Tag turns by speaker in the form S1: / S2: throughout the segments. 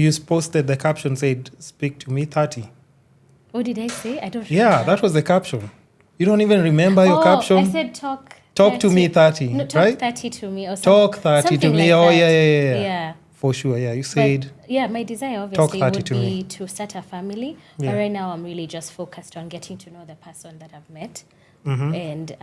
S1: You posted the caption said, "Speak to me 30."
S2: What did I say? I don't remember.
S1: Yeah, that was the caption. You don't even remember your caption?
S2: I said talk
S1: to me 30,
S2: no, talk
S1: right?
S2: 30 to me or something.
S1: Talk 30 to me.
S2: Like
S1: Yeah. For sure, yeah. You said...
S2: But, my desire obviously would be to start a family.
S1: Yeah.
S2: But right now I'm really just focused on getting to know the person that I've met.
S1: Mm-hmm.
S2: And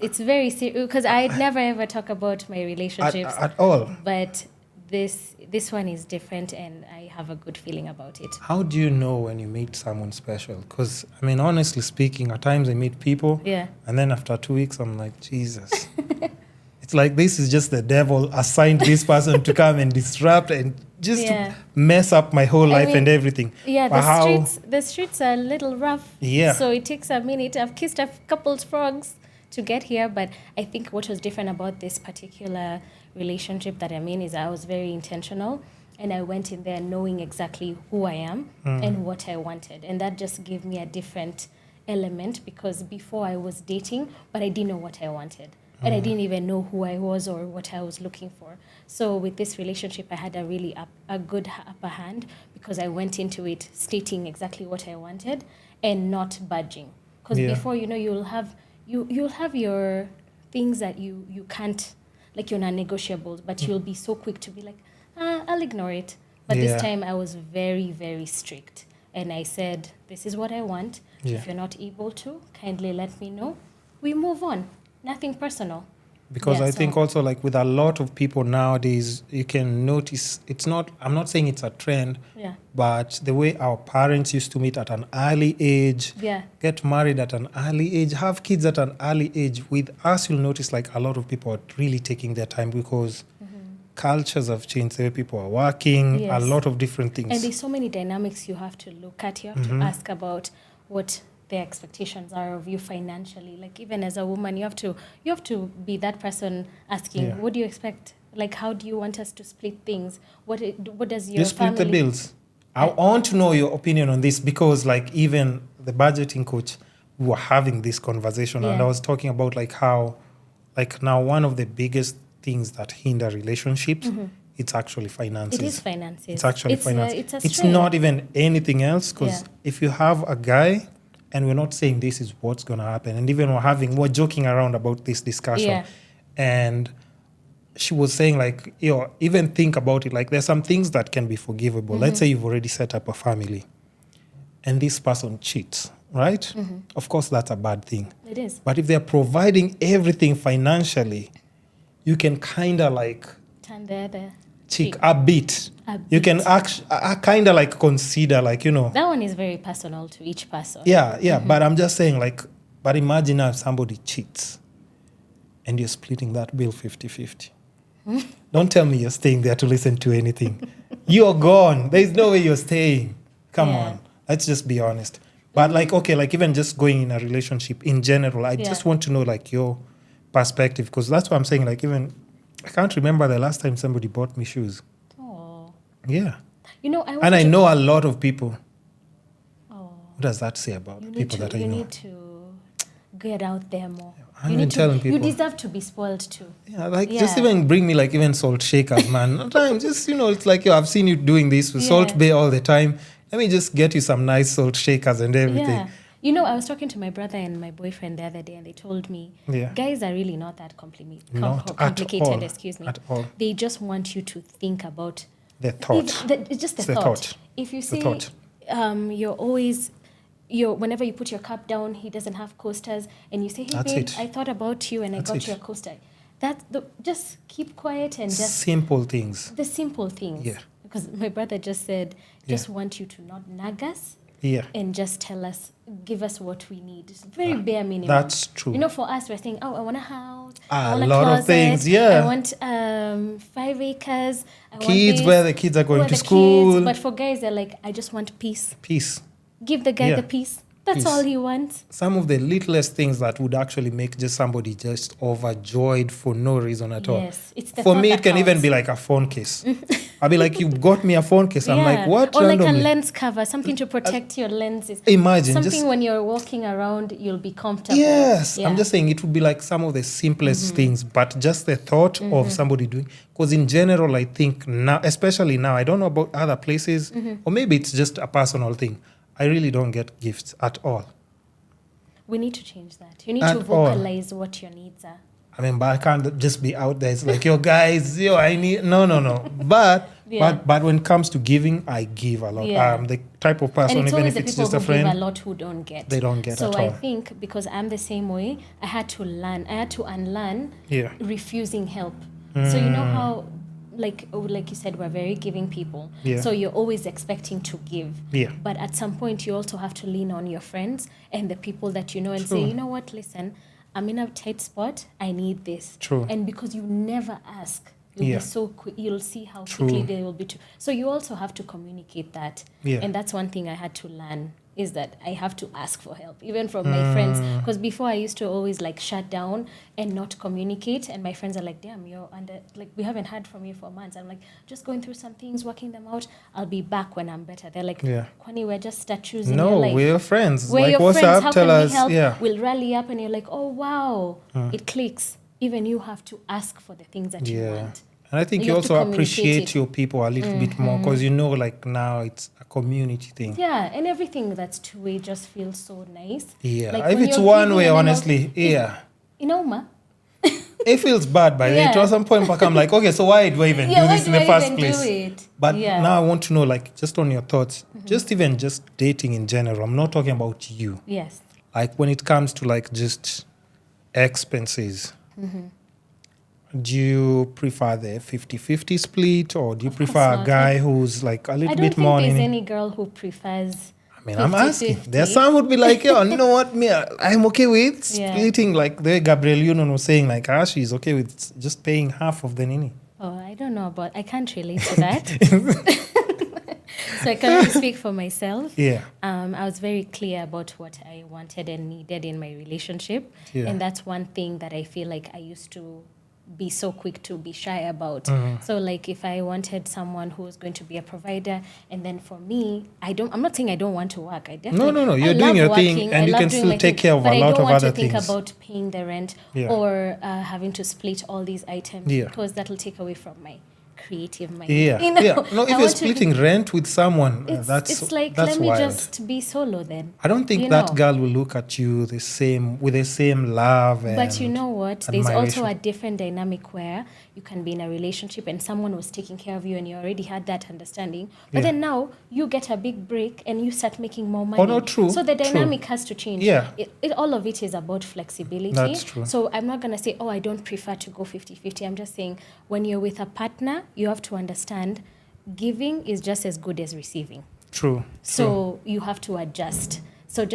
S2: it's very serious because I'd never ever talk about my relationships.
S1: At all.
S2: But this one is different and I have a good feeling about it.
S1: How do you know when you meet someone special? Because, I mean, honestly speaking, at times I meet people, and then after 2 weeks, I'm like, Jesus. It's like this is just the devil assigned this person to come and disrupt and just mess up my whole life and everything.
S2: Yeah, the streets are a little rough.
S1: Yeah.
S2: So it takes a minute. I've kissed a couple frogs to get here, but I think what was different about this particular relationship that I'm in is I was very intentional and I went in there knowing exactly who I am and what I wanted. And that just gave me a different element because before I was dating, but I didn't know what I wanted. And I didn't even know who I was or what I was looking for. So with this relationship, I had a good upper hand because I went into it stating exactly what I wanted and not budging. Because before, you'll have your things that you can't, like your non-negotiables, but you'll be so quick to be like, I'll ignore it. But this time I was very, very strict. And I said, this is what I want. If you're not able to, kindly let me know. We move on. Nothing personal.
S1: Because I think also like with a lot of people nowadays, you can notice I'm not saying it's a trend, but the way our parents used to meet at an early age, get married at an early age, have kids at an early age. With us, you'll notice like a lot of people are really taking their time because cultures have changed, the way people are working, a lot of different things.
S2: And there's so many dynamics you have to look at. You have to ask about what the expectations are of you financially. Like even as a woman, you have to be that person asking, what do you expect? Like, how do you want us to split things? What does your
S1: you split
S2: family...
S1: the bills? I want to know your opinion on this because like even the budgeting coach, we were having this conversation and I was talking about like how like now one of the biggest things that hinder relationships, it's actually finances.
S2: It is finances.
S1: It's actually finances. It's
S2: strain.
S1: not even anything else because if you have a guy, and we're not saying this is what's going to happen. And even we're joking around about this discussion.
S2: Yeah.
S1: And she was saying like, even think about it. Like there's some things that can be forgivable. Let's say you've already set up a family and this person cheats, right? Of course, that's a bad thing.
S2: It is.
S1: But if they're providing everything financially, you can kind of like...
S2: turn the other
S1: cheek a bit. You can kind of like consider like,
S2: That one is very personal to each person.
S1: Yeah. But I'm just saying like, but imagine now if somebody cheats and you're splitting that bill 50-50. Don't tell me you're staying there to listen to anything. You're gone. There's no way you're staying. Come on. Let's just be honest. But like, okay, like even just going in a relationship in general, I just want to know like your perspective because that's what I'm saying. Like even... I can't remember the last time somebody bought me shoes.
S2: Oh.
S1: Yeah.
S2: I
S1: know a lot of people. Oh. What does that say about people that I know?
S2: You need to get out there more.
S1: I'm even telling people.
S2: You deserve to be spoiled too.
S1: Yeah, just even bring me like even salt shakers, man. Sometimes just, it's like, I've seen you doing this with Salt Bay all the time. Let me just get you some nice salt shakers and everything.
S2: Yeah. I was talking to my brother and my boyfriend the other day, and they told me guys are really not that complicated.
S1: At all.
S2: They just want you to think about
S1: the thought.
S2: It's just the thought. If you say you're always, whenever you put your cup down, he doesn't have coasters, and you say, "Hey, babe, I thought about you and I got you a coaster." Just keep quiet and just
S1: simple things.
S2: The simple things. Yeah. Because my brother just said, just want you to not nag us.
S1: Yeah.
S2: And just give us what we need. It's very bare minimum.
S1: That's true.
S2: For us, we're saying, I want a house.
S1: I want a lot of things,
S2: I want 5 acres.
S1: Kids, where the kids are going to school.
S2: But for guys, they're like, I just want peace.
S1: Peace.
S2: Give the guy the peace. That's
S1: is
S2: all he wants.
S1: some of the littlest things that would actually make just somebody just overjoyed for no reason at all.
S2: Yes, it's the
S1: For
S2: thought
S1: me,
S2: that
S1: it can even
S2: counts.
S1: be like a phone case. I'll be like, you got me a phone case. I'm like, what?
S2: Or
S1: randomly?
S2: like a lens cover, something to protect your lenses.
S1: Imagine
S2: Something
S1: just
S2: when you're walking around, you'll be comfortable.
S1: yes.
S2: Yeah.
S1: I'm just saying it would be like some of the simplest things, but just the thought of somebody doing. Because in general, I think now, especially now, I don't know about other places, or maybe it's just a personal thing. I really don't get gifts at all.
S2: We need to change that. You need
S1: At
S2: to vocalize what your needs are.
S1: I mean, but I can't just be out there. It's like, yo, guys, yo, I need no. But
S2: Yeah.
S1: but when it comes to giving, I give a lot.
S2: Yeah.
S1: The type of person,
S2: And it's
S1: even
S2: always
S1: if
S2: the
S1: it's
S2: people
S1: just a
S2: who give a
S1: friend,
S2: lot who don't get.
S1: they don't get
S2: so
S1: at
S2: I
S1: all.
S2: think because I'm the same way, I had to learn. I had to unlearn
S1: Yeah.
S2: refusing help. So you know how, like you said, we're very giving people.
S1: Yeah.
S2: So you're always expecting to give.
S1: Yeah.
S2: But at some point, you also have to lean on your friends and the people that you know and say,
S1: True.
S2: you know what, listen, I'm in a tight spot. I need this.
S1: True.
S2: And because you never ask, you'll
S1: Yeah.
S2: be so quick. You'll see how
S1: True.
S2: quickly they will be. So you also have to communicate that.
S1: Yeah.
S2: And that's one thing I had to learn, is that I have to ask for help, even from my friends. Because before I used to always like shut down and not communicate. And my friends are like, damn, you're under, like, we haven't heard from you for months. I'm like, just going through some things, working them out. I'll be back when I'm better. They're like,
S1: Yeah.
S2: Kwani, we're just statues in your
S1: No,
S2: life.
S1: we're your friends.
S2: We're
S1: like,
S2: your
S1: what's
S2: friends.
S1: up?
S2: How
S1: Tell
S2: can
S1: us.
S2: we help?
S1: Yeah.
S2: We'll rally up and you're like, oh, wow, it clicks. Even you have to ask for the things that you
S1: Yeah.
S2: want.
S1: And I think
S2: You
S1: you
S2: have to
S1: also
S2: communicate
S1: appreciate
S2: it.
S1: your people a little bit more because you know, like now it's a community thing.
S2: Yeah, and everything that's two-way just feels so nice.
S1: Yeah.
S2: Like
S1: If
S2: when
S1: it's
S2: you're
S1: one
S2: giving
S1: way,
S2: and then
S1: honestly, yeah.
S2: You know, ma?
S1: It feels bad by the way.
S2: Yeah.
S1: To some point, I'm like, okay, so why do I even do
S2: why
S1: this in
S2: do
S1: the
S2: I
S1: first
S2: even
S1: place?
S2: do it?
S1: But
S2: Yeah.
S1: now I want to know, like, just on your thoughts, just even just dating in general. I'm not talking about you.
S2: Yes.
S1: Like when it comes to like just expenses. Do you prefer the 50-50 split or do you
S2: Of course
S1: prefer a
S2: not.
S1: guy who's like a
S2: I
S1: little
S2: don't
S1: bit
S2: think
S1: more?
S2: there's
S1: in-
S2: any girl who prefers.
S1: I mean, I'm asking.
S2: 50-50.
S1: There's some would be like, yo, you know what, me, I'm okay with
S2: Yeah.
S1: splitting. Like the way Gabriel Union was saying, like, she's okay with just paying half of the nini.
S2: Oh, I don't know about. I can't relate to that. So I can only speak for myself.
S1: Yeah.
S2: I was very clear about what I wanted and needed in my relationship.
S1: Yeah.
S2: And that's one thing that I feel like I used to be so quick to be shy about. So like if I wanted someone who was going to be a provider, and then for me, I'm not saying I don't want to work. I definitely
S1: No,
S2: I
S1: you're doing
S2: love
S1: your thing
S2: working.
S1: and
S2: I
S1: you
S2: love
S1: can
S2: doing
S1: still
S2: my
S1: take
S2: thing,
S1: care of
S2: but
S1: a lot of
S2: I don't want
S1: other
S2: to think
S1: things.
S2: about paying the rent
S1: Yeah.
S2: or having to split all these items
S1: Yeah.
S2: because that'll take away from my creative mind.
S1: Yeah.
S2: You know?
S1: Yeah. No,
S2: I
S1: if you're
S2: want to
S1: splitting rent with someone,
S2: it's like,
S1: that's
S2: let me
S1: wild.
S2: just be solo then.
S1: I don't think
S2: you
S1: that
S2: know.
S1: girl will look at you with the same love.
S2: But you
S1: and
S2: know what? There's
S1: admiration.
S2: also a different dynamic where you can be in a relationship and someone was taking care of you and you already had that understanding. But
S1: Yeah.
S2: then now you get a big break and you start making more money.
S1: no, true,
S2: So the
S1: true.
S2: dynamic has to change.
S1: Yeah.
S2: All of it is about flexibility.
S1: That's true.
S2: So I'm not going to say, I don't prefer to go 50-50. I'm just saying when you're with a partner, you have to understand giving is just as good as receiving.
S1: True.
S2: So you have to adjust. So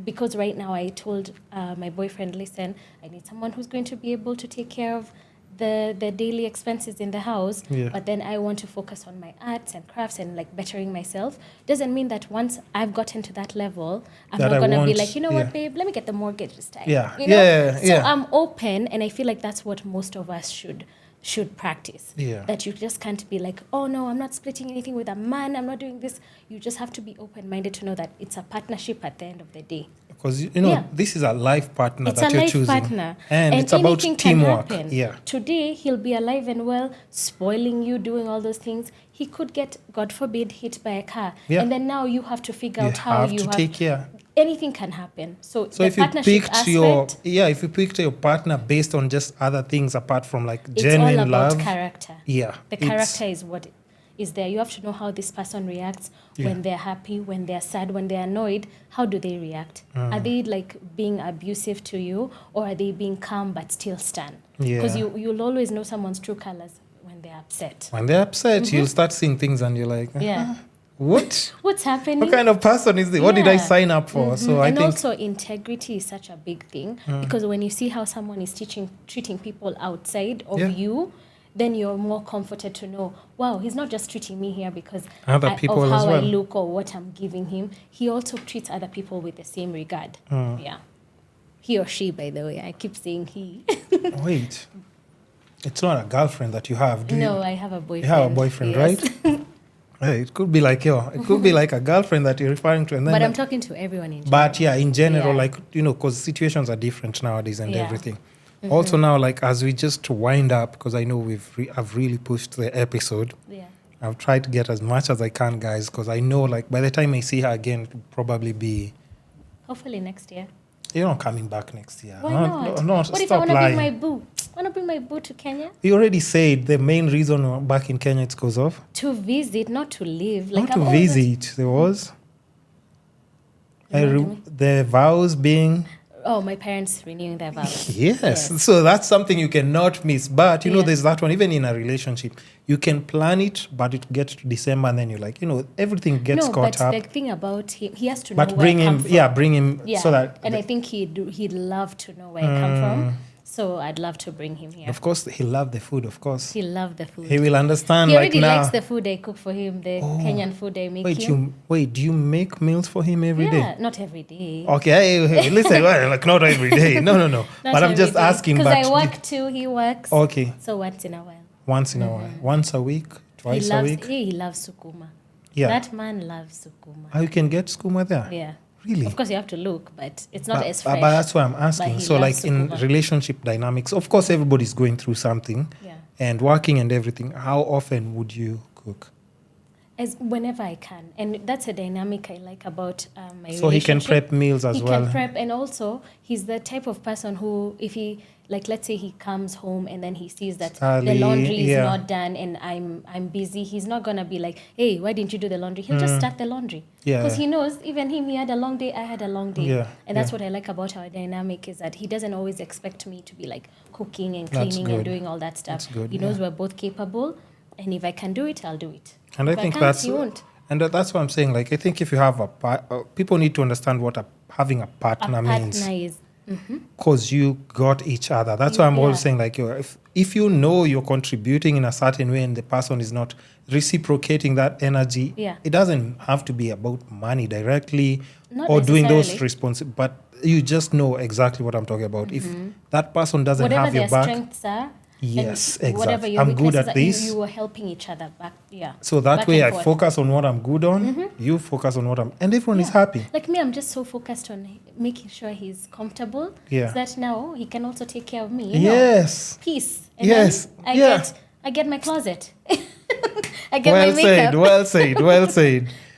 S2: because right now I told my boyfriend, listen, I need someone who's going to be able to take care of the daily expenses in the house.
S1: Yeah.
S2: But then I want to focus on my arts and crafts and like bettering myself. Doesn't mean that once I've gotten to that level, I'm
S1: That
S2: not
S1: I
S2: going to be
S1: want-
S2: like, you know
S1: yeah.
S2: what, babe, let me get the mortgage this time.
S1: Yeah.
S2: You know?
S1: Yeah,
S2: So
S1: yeah.
S2: I'm open, and I feel like that's what most of us should practice.
S1: Yeah.
S2: That you just can't be like, oh no, I'm not splitting anything with a man, I'm not doing this. You just have to be open-minded to know that it's a partnership at the end of the day.
S1: Because you know,
S2: Yeah.
S1: this is a life partner
S2: It's
S1: that
S2: a
S1: you're
S2: life
S1: choosing,
S2: partner.
S1: and it's about
S2: anything can
S1: teamwork.
S2: happen.
S1: Yeah.
S2: Today, he'll be alive and well, spoiling you, doing all those things. He could get, God forbid, hit by a car.
S1: Yeah.
S2: And then now you have to figure
S1: You
S2: out how
S1: have
S2: you
S1: to
S2: have...
S1: take care.
S2: Anything can happen. So the
S1: if you
S2: partnership
S1: picked your
S2: aspect,
S1: if you picked your partner based on just other things apart from like
S2: it's
S1: genuine
S2: all about
S1: love,
S2: character.
S1: yeah,
S2: The
S1: it's-
S2: character is what is there. You have to know how this person reacts when they're happy, when they're sad, when they're annoyed. How do they react? Are they like being abusive to you, or are they being calm but still stern?
S1: Yeah.
S2: Because you'll always know someone's true colors when they're upset.
S1: When they're upset, you'll start seeing things and you're like,
S2: Yeah.
S1: what?
S2: What's happening?
S1: What kind of person is this? What did I
S2: Yeah.
S1: sign up for? So I
S2: And
S1: think
S2: also integrity is such a big thing because when you see how someone is treating people outside of
S1: Yeah.
S2: you, then you're more comforted to know, wow, he's not just treating me here because
S1: Other people
S2: of how
S1: as well.
S2: I look or what I'm giving him. He also treats other people with the same regard. Yeah. He or she, by the way. I keep saying he.
S1: Wait. It's not a girlfriend that you have, do you?
S2: No, I have a boyfriend.
S1: You have a boyfriend,
S2: yes.
S1: right? Hey, it could be like it could be like a girlfriend that you're referring to, and then
S2: But I'm talking to everyone in general.
S1: But yeah, in general,
S2: Yeah.
S1: like, because situations are different nowadays and
S2: Yeah.
S1: everything. Also now, like, as we just wind up, because I know I've really pushed the episode.
S2: Yeah.
S1: I've tried to get as much as I can, guys, because I know, like, by the time I see her again, it'll probably be,
S2: Hopefully next year.
S1: you're not coming back next year.
S2: Why not?
S1: No,
S2: What if I
S1: stop
S2: want to bring
S1: lying.
S2: my boo? Want to bring my boo to Kenya?
S1: You already said the main reason we're back in Kenya it's because of?
S2: To visit, not to live.
S1: Not
S2: I've
S1: to
S2: always-
S1: visit. There was
S2: You know what I mean?
S1: the vows being...
S2: Oh, my parents renewing their vows.
S1: Yes. So that's something you cannot miss. But,
S2: Yeah.
S1: there's that one, even in a relationship, you can plan it, but it gets to December and then you're like, everything gets
S2: No,
S1: caught
S2: but
S1: up.
S2: the thing about him, he has to know
S1: But
S2: where
S1: bring
S2: I come
S1: him,
S2: from.
S1: bring him
S2: Yeah,
S1: so that,
S2: and I think he'd love to know where I come from. So I'd love to bring him here.
S1: of course, he'll love the food, of course.
S2: He loved the food.
S1: He will understand,
S2: He
S1: like
S2: already
S1: now.
S2: likes the food I cook for him, the Kenyan food I make him.
S1: Do you make meals for him every day?
S2: Yeah, not every day.
S1: Okay, hey, listen, well, like not every day. No.
S2: Not
S1: But I'm just asking.
S2: Because
S1: But
S2: I work too, he works.
S1: Okay,
S2: So once in a while.
S1: once in a while. Once a week, twice a week.
S2: He loves sukuma.
S1: Yeah.
S2: That man loves sukuma.
S1: You can get skooma there?
S2: Yeah.
S1: Really?
S2: Of course, you have to look, but it's not as fresh.
S1: But that's why I'm
S2: But
S1: asking.
S2: he
S1: So, like
S2: loves
S1: in
S2: sukuma.
S1: relationship dynamics, of course, everybody's going through something.
S2: Yeah.
S1: And working and everything. How often would you cook?
S2: As whenever I can, and that's a dynamic I like about my
S1: So he can
S2: relationship.
S1: prep meals as
S2: He
S1: well.
S2: can prep, and also he's the type of person who, if he, like, let's say he comes home and then he sees that the
S1: Early,
S2: laundry is
S1: yeah.
S2: not done and I'm busy, he's not gonna be like, hey, why didn't you do the laundry? He'll just start the laundry.
S1: Yeah.
S2: Because he knows even him, he had a long day, I had a long day.
S1: Yeah,
S2: And that's
S1: yeah.
S2: what I like about our dynamic is that he doesn't always expect me to be like cooking and
S1: That's
S2: cleaning and
S1: good.
S2: doing all that stuff.
S1: That's good,
S2: He knows
S1: yeah.
S2: we're both capable, and if I can do it, I'll do it.
S1: And
S2: If
S1: I think
S2: can't,
S1: that's
S2: he won't.
S1: and that's what I'm saying. Like I think if you have people need to understand what having a
S2: A
S1: partner means,
S2: partner is
S1: because you got each other. That's why I'm always
S2: Yeah.
S1: saying like if you know you're contributing in a certain way and the person is not reciprocating that energy,
S2: Yeah.
S1: it doesn't have to be about money directly
S2: Not
S1: or doing those
S2: necessarily.
S1: responsibilities, but you just know exactly what I'm talking about. If that person doesn't
S2: whatever
S1: have
S2: their
S1: your back,
S2: strengths are.
S1: Yes,
S2: and whatever
S1: exactly.
S2: your
S1: I'm good
S2: weaknesses
S1: at
S2: are,
S1: this.
S2: You are helping each other back. Yeah.
S1: so that
S2: back
S1: way
S2: and
S1: I
S2: forth.
S1: focus on what I'm good on, you focus on what and everyone is happy.
S2: Like me, I'm just so focused on making sure he's comfortable.
S1: Yeah.
S2: So that now he can also take care of me. You know?
S1: Yes.
S2: Peace. And
S1: Yes.
S2: then
S1: Yeah.
S2: I get my closet. I get
S1: Well
S2: my makeup.
S1: said, well said, well said.